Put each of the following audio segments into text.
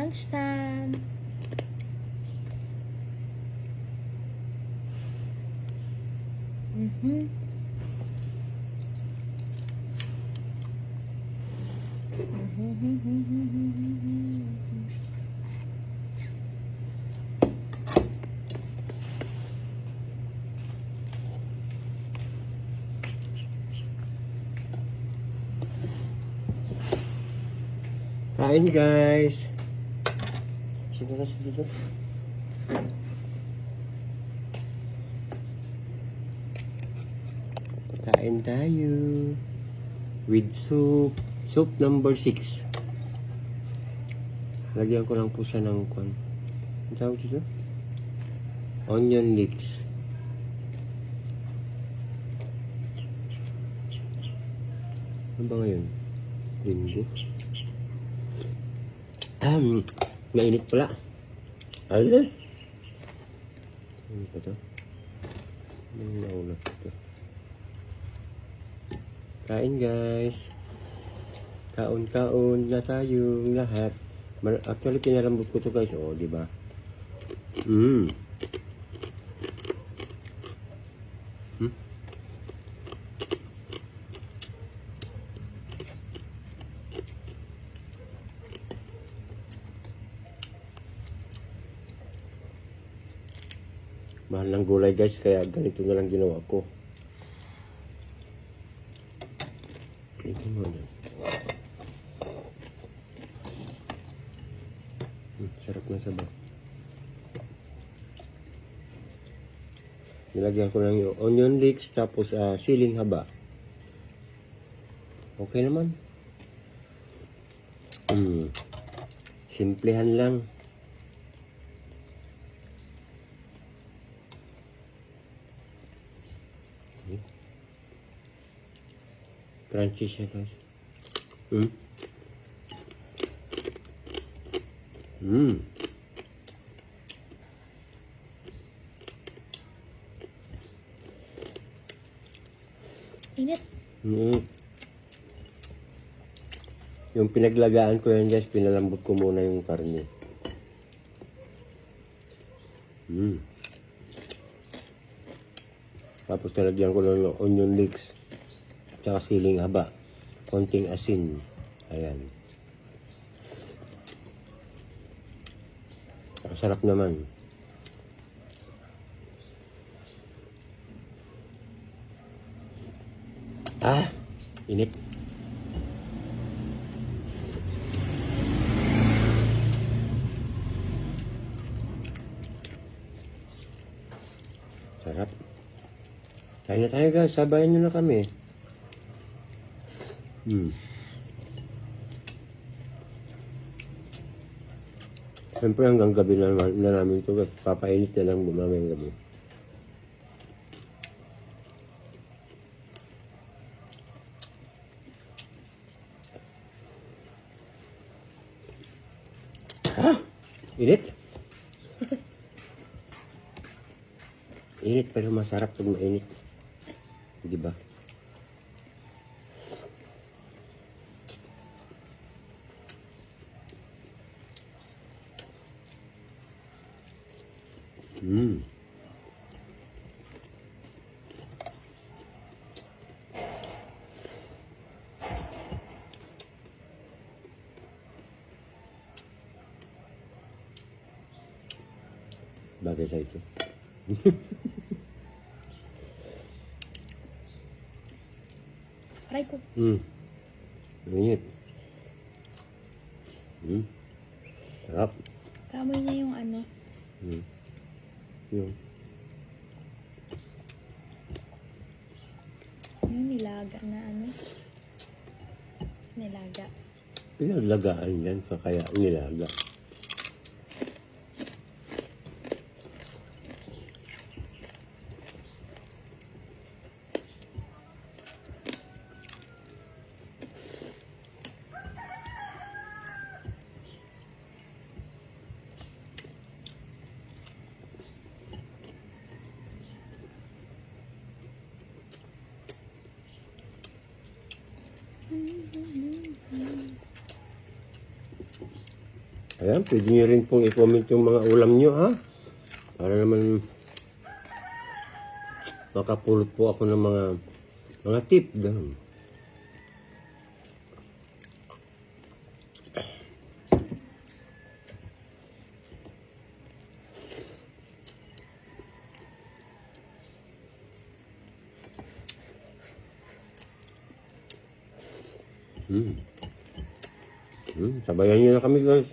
Lunchtime. Kain guys. Sino na dito? Kain tayo. With soup. Soup number 6. Lagyan ko lang po siya ng kwan. Ang tawag dito? Onion leeks. Ano ba ngayon? Linggo? Mainit pala. Ano pa to? Anong nauna ito? Kain guys. Kaon-kaon na tayong lahat. Actually, pinalambot ko to guys. Oh, di ba? Mahal ng gulay guys, kaya ganito na lang ginawa ko. Ito mo na. Sarap na sabaw. Nilagyan ko lang yung onion leeks, tapos siling haba. Okay naman. Simplehan lang. Crunchy siya guys. Init. Yung pinaglagaan ko yan guys, pinalambot ko muna yung karne. Tapos nalagyan ko ng onion leeks. Tsaka siling haba. Konting asin. Ayan. Sarap naman. Init. Sarap. Kain na tayo guys. Sabayan nyo na kami. Siyempre hanggang gabi na namin ito. Papainit na lang mamayang gabi. Init. Init pero masarap pag mainit. Diba? Bagay sa ito. Aray ko. Init. Sarap. Kamoy niya yung ano. Yung nilaga na ano. Nilaga. pinaglagaan yan sa kaya nilaga. Ayan, pwede nyo rin pong i-comment yung mga ulam nyo, ha? Para naman makapulot po ako ng mga tip. Ganun. Sabayan nyo na kami, guys.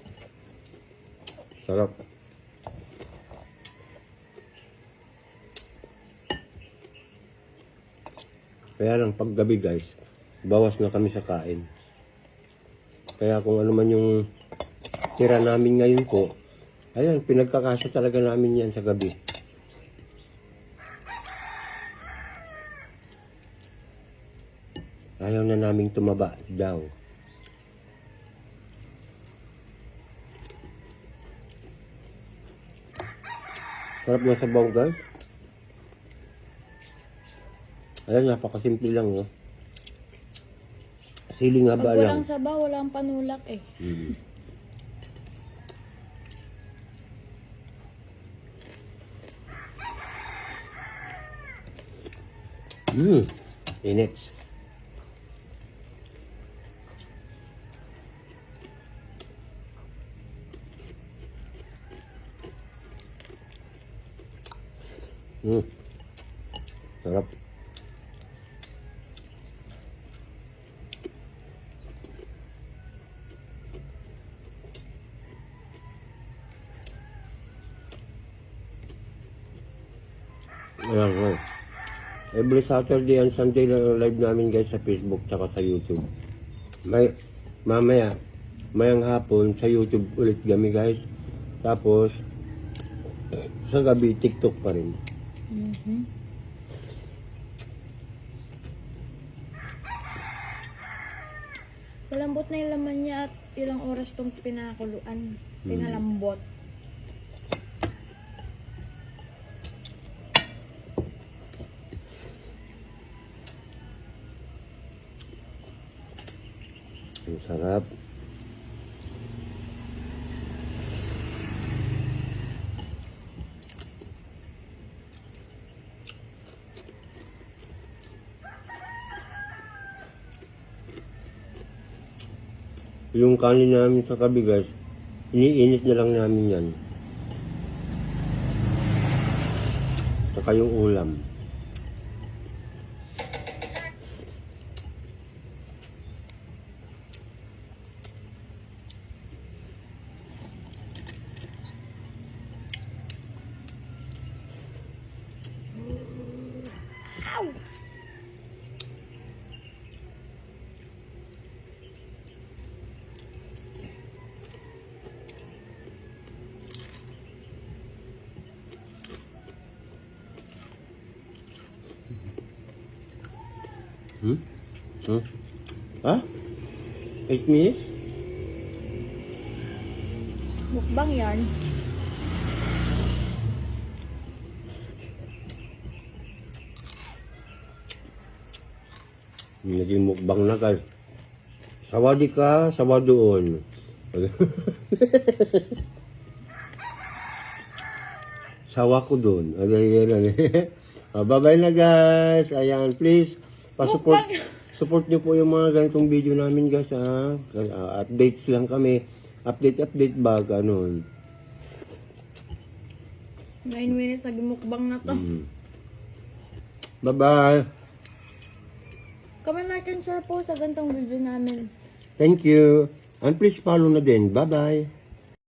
Sarap. Kaya lang paggabi, guys, bawas na kami sa kain. Kaya kung ano man yung tira namin ngayon po, ayan, pinagkakasya talaga namin yan sa gabi. Ayaw na naming tumaba daw. Sarap na sabaw, guys. Ayan, napakasimple lang, oh. Siling haba Pag lang. walang sabaw, walang panulak eh. Inits. Sarap. Ayan, guys. Every Saturday and Sunday na live namin, guys, sa Facebook tsaka sa YouTube. Mayang hapon sa YouTube ulit kami, guys. Tapos sa gabi TikTok pa rin. Malambot na yung laman niya at ilang oras tong pinakuluan. Pinalambot. Ang sarap. Yung kanin namin sa kabi, guys, iniinit na lang namin yan. Saka yung ulam. Ha? 8 minutes? Mukbang yarn. Naging mukbang na, guys. Sawadi ka, sawa doon. Sawa ko doon. Bye-bye na, guys. Ayan, please, support nyo po yung mga ganitong video namin, guys, ha. Updates lang kami. Update ba, ganun. 9 minutes naging mukbang na to. Bye-bye. Comment, like, and share po sa ganitong video namin. Thank you. And please follow na din. Bye-bye.